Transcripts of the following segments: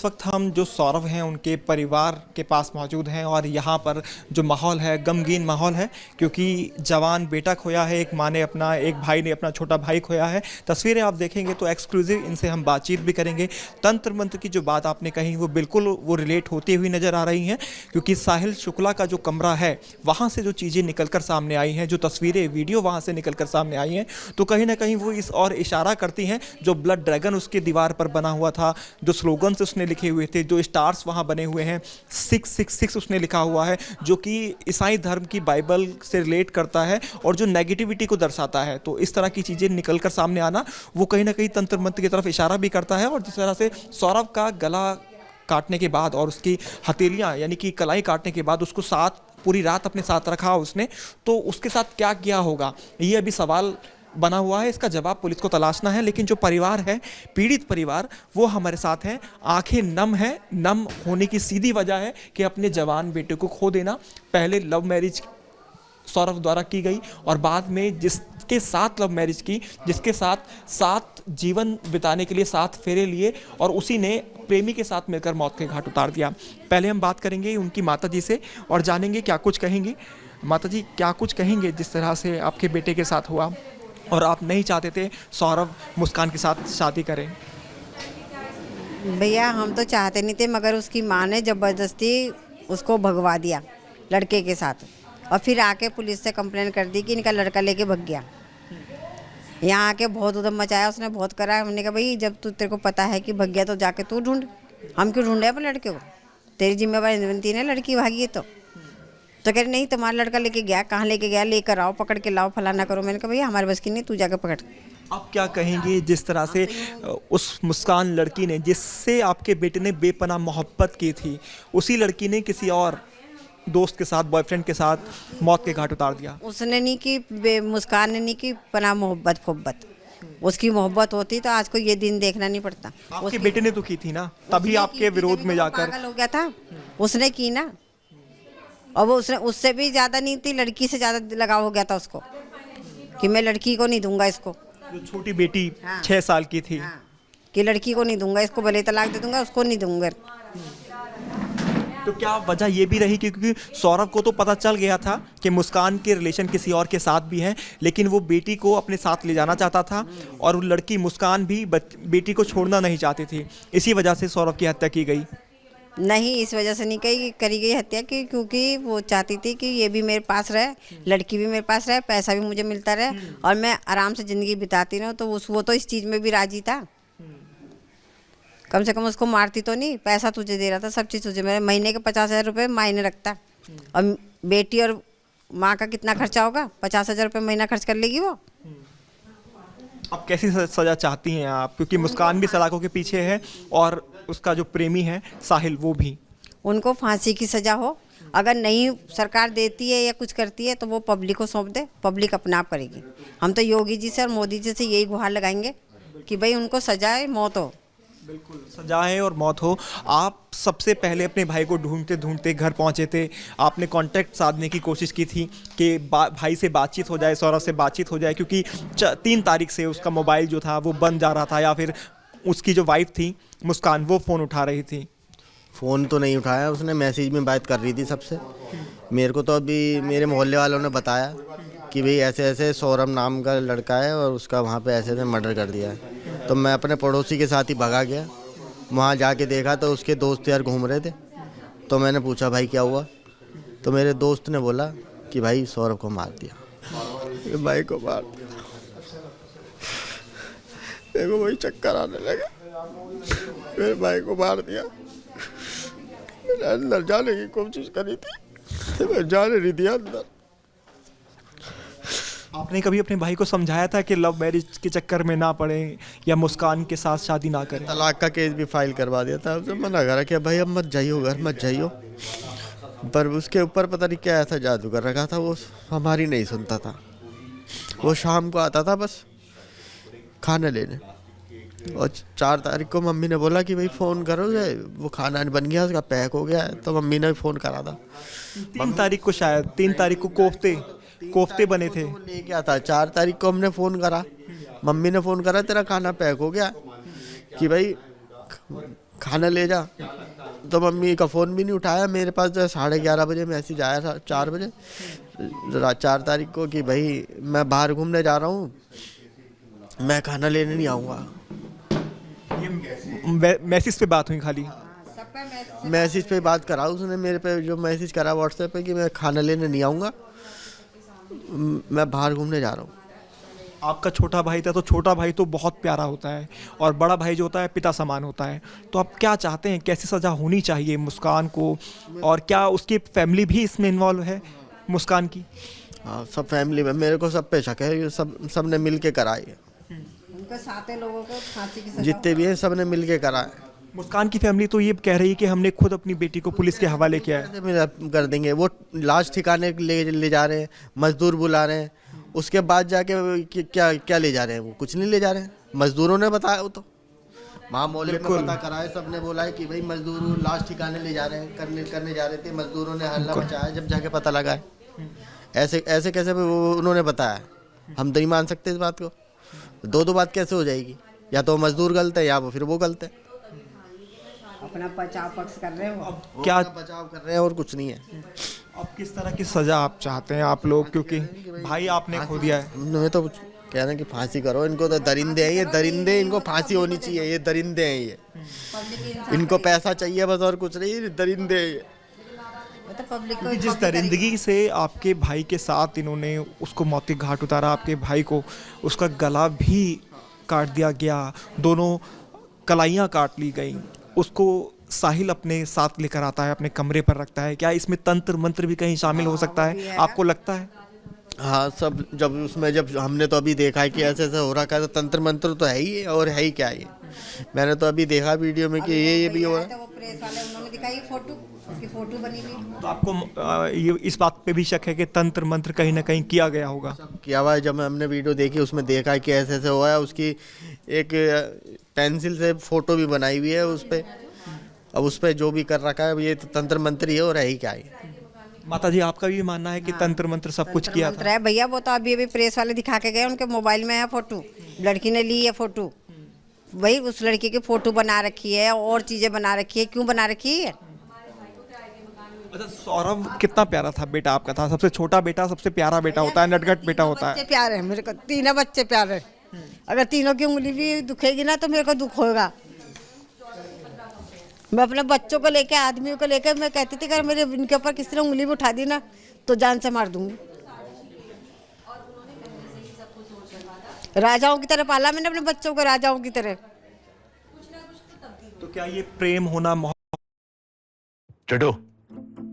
इस वक्त हम जो सौरभ हैं उनके परिवार के पास मौजूद हैं और यहाँ पर जो माहौल है गमगीन माहौल है, क्योंकि जवान बेटा खोया है, एक माँ ने अपना, एक भाई ने अपना छोटा भाई खोया है। तस्वीरें आप देखेंगे तो एक्सक्लूसिव इनसे हम बातचीत भी करेंगे। तंत्र मंत्र की जो बात आपने कही वो बिल्कुल वो रिलेट होती हुई नज़र आ रही हैं, क्योंकि साहिल शुक्ला का जो कमरा है वहाँ से जो चीज़ें निकलकर सामने आई हैं, जो तस्वीरें वीडियो वहाँ से निकलकर सामने आई हैं, तो कहीं ना कहीं वो इस और इशारा करती हैं। जो ब्लड ड्रैगन उसके दीवार पर बना हुआ था, जो स्लोगन्स उसने लिखे हुए थे, जो स्टार्स वहाँ बने हुए हैं, 666 उसने लिखा हुआ है, जो कि ईसाई धर्म की बाइबल से रिलेट करता है और जो नेगेटिविटी को दर्शाता है। तो इस तरह की चीज़ें निकलकर सामने आना वो कहीं ना कहीं तंत्र मंत्र की तरफ इशारा भी करता है। और जिस तरह से सौरभ का गला काटने के बाद और उसकी हथेलियाँ यानी कि कलाई काटने के बाद उसको पूरी रात अपने साथ रखा उसने, तो उसके साथ क्या किया होगा ये अभी सवाल बना हुआ है। इसका जवाब पुलिस को तलाशना है। लेकिन जो परिवार है, पीड़ित परिवार, वो हमारे साथ है। आंखें नम है। नम होने की सीधी वजह है कि अपने जवान बेटे को खो देना। पहले लव मैरिज सौरभ द्वारा की गई और बाद में जिसके साथ लव मैरिज की, जिसके साथ जीवन बिताने के लिए 7 फेरे लिए और उसी ने प्रेमी के साथ मिलकर मौत के घाट उतार दिया। पहले हम बात करेंगे उनकी माता जी से और जानेंगे क्या कुछ कहेंगे। माता जी, क्या कुछ कहेंगे जिस तरह से आपके बेटे के साथ हुआ और आप नहीं चाहते थे सौरभ मुस्कान के साथ शादी करें? भैया, हम तो चाहते नहीं थे, मगर उसकी माँ ने ज़बरदस्ती उसको भगवा दिया लड़के के साथ और फिर आके पुलिस से कंप्लेन कर दी कि इनका लड़का लेके भग गया। यहाँ आके बहुत उधम मचाया उसने, बहुत करा। हमने कहा भाई जब तेरे को पता है कि भग गया तो जाके तू ढूंढ, हम क्यों ढूंढे अपने लड़के को? तेरी जिम्मेवारी बनती है ना, लड़की भागी है तो कह रही नहीं तुम्हारा लड़का लेके गया। कहाँ लेके गया? लेकर आओ, पकड़ के लाओ, फलाना करो। मैंने कहा भैया हमारे बस की नहीं, तू जाकर पकड़। आप क्या कहेंगे जिस तरह से उस मुस्कान लड़की ने, जिससे आपके बेटे ने बेपनाह मोहब्बत की थी, उसी लड़की ने किसी और दोस्त के साथ, बॉयफ्रेंड के साथ मौत के घाट उतार दिया? उसने नहीं की, मुस्कान ने नहीं की पनाह मोहब्बत। उसकी मोहब्बत होती तो आज को ये दिन देखना नहीं पड़ता। आपके बेटे ने तो की थी ना, तभी आपके विरोध में जाकर पागल हो गया था। उसने की ना, और वो उससे भी ज़्यादा नहीं थी, लड़की से ज़्यादा लगाव हो गया था उसको कि मैं लड़की को नहीं दूंगा इसको। जो छोटी बेटी 6 साल की थी, कि लड़की को नहीं दूंगा इसको, भले तलाक दे दूंगा, उसको नहीं दूंगा। तो क्या वजह ये भी रही क्योंकि सौरभ को तो पता चल गया था कि मुस्कान के रिलेशन किसी और के साथ भी हैं, लेकिन वो बेटी को अपने साथ ले जाना चाहता था और वो लड़की मुस्कान भी बेटी को छोड़ना नहीं चाहती थी, इसी वजह से सौरभ की हत्या की गई? नहीं, इस वजह से नहीं करी गई हत्या की, क्योंकि वो चाहती थी कि ये भी मेरे पास रहे, लड़की भी मेरे पास रहे, पैसा भी मुझे मिलता रहे और मैं आराम से ज़िंदगी बिताती रहूँ। तो वो तो इस चीज़ में भी राजी था। कम से कम उसको मारती तो नहीं, पैसा तुझे दे रहा था, सब चीज़ तुझे। मेरे महीने के 50,000 रुपये मायने रखता। और बेटी और माँ का कितना खर्चा होगा? 50,000 रुपये महीना खर्च कर लेगी वो। अब कैसी सज़ा चाहती हैं आप? क्योंकि मुस्कान भी सलाखों के पीछे है और उसका जो प्रेमी है साहिल, वो भी। उनको फांसी की सज़ा हो। अगर नहीं सरकार देती है या कुछ करती है तो वो पब्लिक को सौंप दे, पब्लिक अपने आप करेगी। हम तो योगी जी से और मोदी जी से यही गुहार लगाएंगे कि भाई उनको सजाए, मौत हो। बिल्कुल, सजाएं और मौत हो। आप सबसे पहले अपने भाई को ढूंढते ढूंढते घर पहुंचे थे। आपने कांटेक्ट साधने की कोशिश की थी कि भाई से बातचीत हो जाए, सौरभ से बातचीत हो जाए, क्योंकि 3 तारीख से उसका मोबाइल जो था वो बंद जा रहा था, या फिर उसकी जो वाइफ थी मुस्कान, वो फ़ोन उठा रही थी। फ़ोन तो नहीं उठाया उसने, मैसेज में बात कर रही थी सबसे। मेरे को तो अभी मेरे मोहल्ले वालों ने बताया कि भाई ऐसे ऐसे सौरभ नाम का लड़का है और उसका वहाँ पे ऐसे ऐसे मर्डर कर दिया है। तो मैं अपने पड़ोसी के साथ ही भगा गया। वहाँ जाके देखा तो उसके दोस्त यार घूम रहे थे। तो मैंने पूछा भाई क्या हुआ? तो मेरे दोस्त ने बोला कि भाई सौरभ को मार दिया। मेरे भाई को मार दिया। मेरे को वही चक्कर आने लगा। मेरे भाई को मार दिया। मैंने अंदर जाने की कोशिश करी थी, मैं जाने नहीं दिया अंदर। आपने कभी अपने भाई को समझाया था कि लव मैरिज के चक्कर में ना पड़े या मुस्कान के साथ शादी ना करें? तलाक का केस भी फाइल करवा दिया था, उसने मना करा कि भाई अब मत जाइयो, घर मत जाइयो। पर उसके ऊपर पता नहीं क्या ऐसा जादू कर रखा था, वो हमारी नहीं सुनता था। वो शाम को आता था बस खाना लेने, और 4 तारीख को मम्मी ने बोला कि भाई फ़ोन करो, वो खाना बन गया, उसका पैक हो गया है। तो मम्मी ने भी फ़ोन करा था 3 तारीख को, शायद 3 तारीख को कोफ्ते बने थे। तो ले गया था। 4 तारीख को हमने फ़ोन करा, मम्मी ने फ़ोन करा तेरा खाना पैक हो गया, कि भाई खाना ले जा, तो मम्मी का फ़ोन भी नहीं उठाया। मेरे पास जो 11:30 बजे मैसेज आया था, 4 बजे 4 तारीख को, कि भाई मैं बाहर घूमने जा रहा हूँ, मैं खाना लेने नहीं आऊँगा। ये मैसेज पे बात हुई खाली? मैसेज पे बात करा उसने मेरे पे, जो मैसेज करा व्हाट्सएप पे कि मैं खाना लेने नहीं आऊँगा, मैं बाहर घूमने जा रहा हूँ। आपका छोटा भाई था, तो छोटा भाई तो बहुत प्यारा होता है और बड़ा भाई जो होता है पिता समान होता है, तो आप क्या चाहते हैं, कैसी सज़ा होनी चाहिए मुस्कान को, और क्या उसकी फैमिली भी इसमें इन्वॉल्व है मुस्कान की? हाँ, सब फैमिली में, मेरे को सब पे शक है, ये सब ने मिल के कराई है। उनके 7 लोगों को फांसी की सजा जितने भी हैं सब ने मिल के कराए। मुस्कान की फैमिली तो ये कह रही है कि हमने खुद अपनी बेटी को पुलिस के हवाले किया है। कैसे मेरा कर देंगे, वो लाश ठिकाने ले जा रहे हैं, मजदूर बुला रहे हैं, उसके बाद जाके क्या ले जा रहे हैं, वो कुछ नहीं ले जा रहे हैं। मजदूरों ने बताया, वो तो वहाँ मोहल्ले में पता कराए, सबने बोला है कि भाई मजदूर लाश ठिकाने ले जा रहे हैं, करने जा रहे थे, मजदूरों ने हल्ला मचाया, जब जाके पता लगा है। ऐसे कैसे उन्होंने बताया, हम तो नहीं मान सकते इस बात को। दो बात कैसे हो जाएगी, या तो मजदूर गलत है या फिर वो गलत है। अपना बचाव पक्ष कर रहे हो, क्या बचाव कर रहे हैं और कुछ नहीं है। अब किस तरह की सज़ा आप चाहते हैं आप लोग, क्योंकि भाई आपने खो दिया है? मैं तो कह रहे हैं कि फांसी करो इनको, तो दरिंदे हैं ये, दरिंदे, इनको फांसी होनी चाहिए, ये दरिंदे हैं ये, इनको पैसा चाहिए बस और कुछ नहीं, दरिंदे हैं ये। तो पब्लिक क्योंकि जिस दरिंदगी से आपके भाई के साथ इन्होंने उसको मौत के घाट उतारा, आपके भाई को उसका गला भी काट दिया गया, दोनों कलाइयाँ काट ली गई, उसको साहिल अपने साथ लेकर आता है, अपने कमरे पर रखता है। क्या इसमें तंत्र मंत्र भी कहीं शामिल हो सकता है, आपको लगता है? हाँ, सब जब हमने तो अभी देखा है कि ऐसे हो रहा है, तो तंत्र मंत्र तो है ही है, और है ही क्या ये। मैंने तो अभी देखा वीडियो में कि ये भी हो रहा है। वो प्रेस वाले उन्होंने दिखाई फोटो, उसकी फोटो बनी हुई। तो आपको ये इस बात पे भी शक है कि तंत्र मंत्र कहीं ना कहीं किया गया होगा? किया हुआ है, जब हमने वीडियो देखी उसमें देखा है कि ऐसे हुआ है। उसकी एक पेंसिल से फोटो भी बनाई हुई है उस पर। अब उस पर जो भी कर रखा है ये तो तंत्र मंत्र ही है, और है ही क्या है। माता जी, आपका भी मानना है कि तंत्र मंत्र सब कुछ किया था? है भैया, वो तो अभी प्रेस वाले दिखा के गए, उनके मोबाइल में है फोटो, लड़की ने ली है फोटो, वही उस लड़की की फोटो बना रखी है और चीजें बना रखी है। क्यों बना रखी है? अच्छा, सौरभ कितना प्यारा था बेटा आपका? था सबसे छोटा बेटा, सबसे प्यारा बेटा होता है, नटखट बेटा होता है। बच्चे प्यारे हैं मेरे को, तीनों बच्चे प्यारे। अगर तीनों की उंगली भी दुखेगी ना तो मेरे को दुख होगा। मैं अपने बच्चों को लेके, आदमियों को लेके मैं कहती थी, अगर मेरे इनके ऊपर किसी ने उंगली भी उठा दी ना तो जान से मार दूंगी। राजाओं की तरह पाला मैंने अपने बच्चों को, राजाओं की तरह। तो क्या ये प्रेम होना, चटो,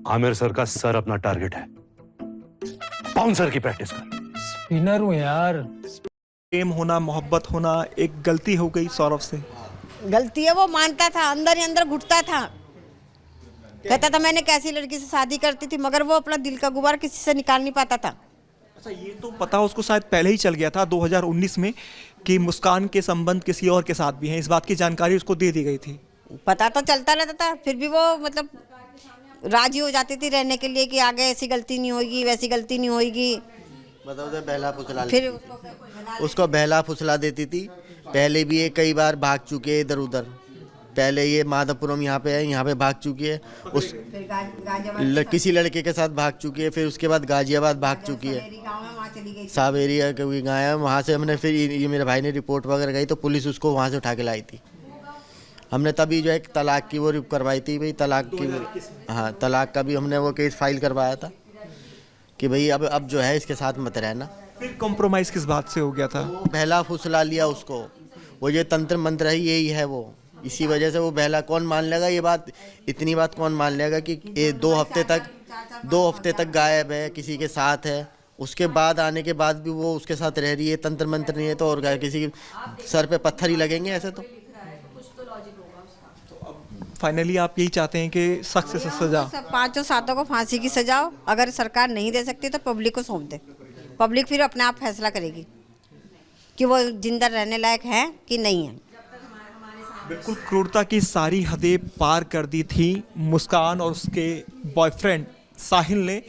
आमिर सर का सर अपना टारगेट है, बाउंसर की प्रैक्टिस कर। स्पिनर हूँ यार। प्रेम होना, मोहब्बत होना एक गलती हो गई सौरभ से? गलती है, वो मानता था, अंदर ही अंदर घुटता था, कहता था मैंने कैसी लड़की से शादी करती थी, मगर वो अपना दिल का गुबार किसी से निकाल नहीं पाता था। अच्छा, ये तो पता उसको शायद पहले ही चल गया था 2019 में कि मुस्कान के संबंध किसी और के साथ भी हैं, इस बात की जानकारी उसको दे दी गई थी। पता तो चलता रहता था, फिर भी वो मतलब राजी हो जाती थी रहने के लिए कि आगे ऐसी गलती नहीं होगी, वैसी गलती नहीं होगी। मतलब बहला फुसला फिर उसको बहला फुसला देती थी। पहले भी ये कई बार भाग चुके हैं इधर उधर। पहले ये माधवपुरम यहाँ पे है, यहाँ पे भाग चुकी है, उस किसी लड़के के साथ भाग चुकी है, फिर उसके बाद गाजियाबाद भाग चुकी है, सावेरी कोई गाँव है, वहाँ से हमने फिर ये मेरे भाई ने रिपोर्ट वगैरह गई तो पुलिस उसको वहाँ से उठा के लाई थी। हमने तभी जो है तलाक की वो करवाई थी भाई, तलाक की, हाँ तलाक का भी हमने वो केस फाइल करवाया था कि भाई अब जो है इसके साथ मत रहना। फिर कॉम्प्रोमाइज किस बात से हो गया था? बहला फुसला लिया उसको, वो ये तंत्र मंत्र है यही है वो, इसी वजह से वो बहला। कौन मान लेगा ये बात, इतनी बात कौन मान लेगा कि ये 2 हफ्ते तक गायब है, किसी के साथ है, उसके बाद आने के बाद भी वो उसके साथ रह रही है, तंत्र मंत्र नहीं है तो और किसी के सर पे पत्थर ही लगेंगे ऐसे। तो फाइनली आप यही चाहते हैं कि सख्त से सख्त सजा? 5-7 को फांसी की सजा हो, अगर सरकार नहीं दे सकती तो पब्लिक को सौंप दे, पब्लिक फिर अपने आप फैसला करेगी कि वो जिंदा रहने लायक है कि नहीं है। बिल्कुल क्रूरता की सारी हदें पार कर दी थी मुस्कान और उसके बॉयफ्रेंड साहिल ने,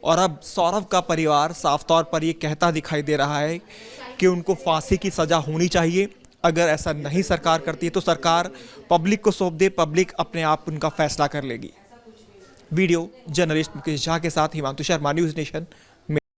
और अब सौरभ का परिवार साफ तौर पर ये कहता दिखाई दे रहा है कि उनको फांसी की सज़ा होनी चाहिए अगर ऐसा नहीं सरकार करती है तो सरकार पब्लिक को सौंप दे, पब्लिक अपने आप उनका फैसला कर लेगी। वीडियो जर्नलिस्ट मुकेश झा के साथ हिमांशु शर्मा, न्यूज़ नेशन,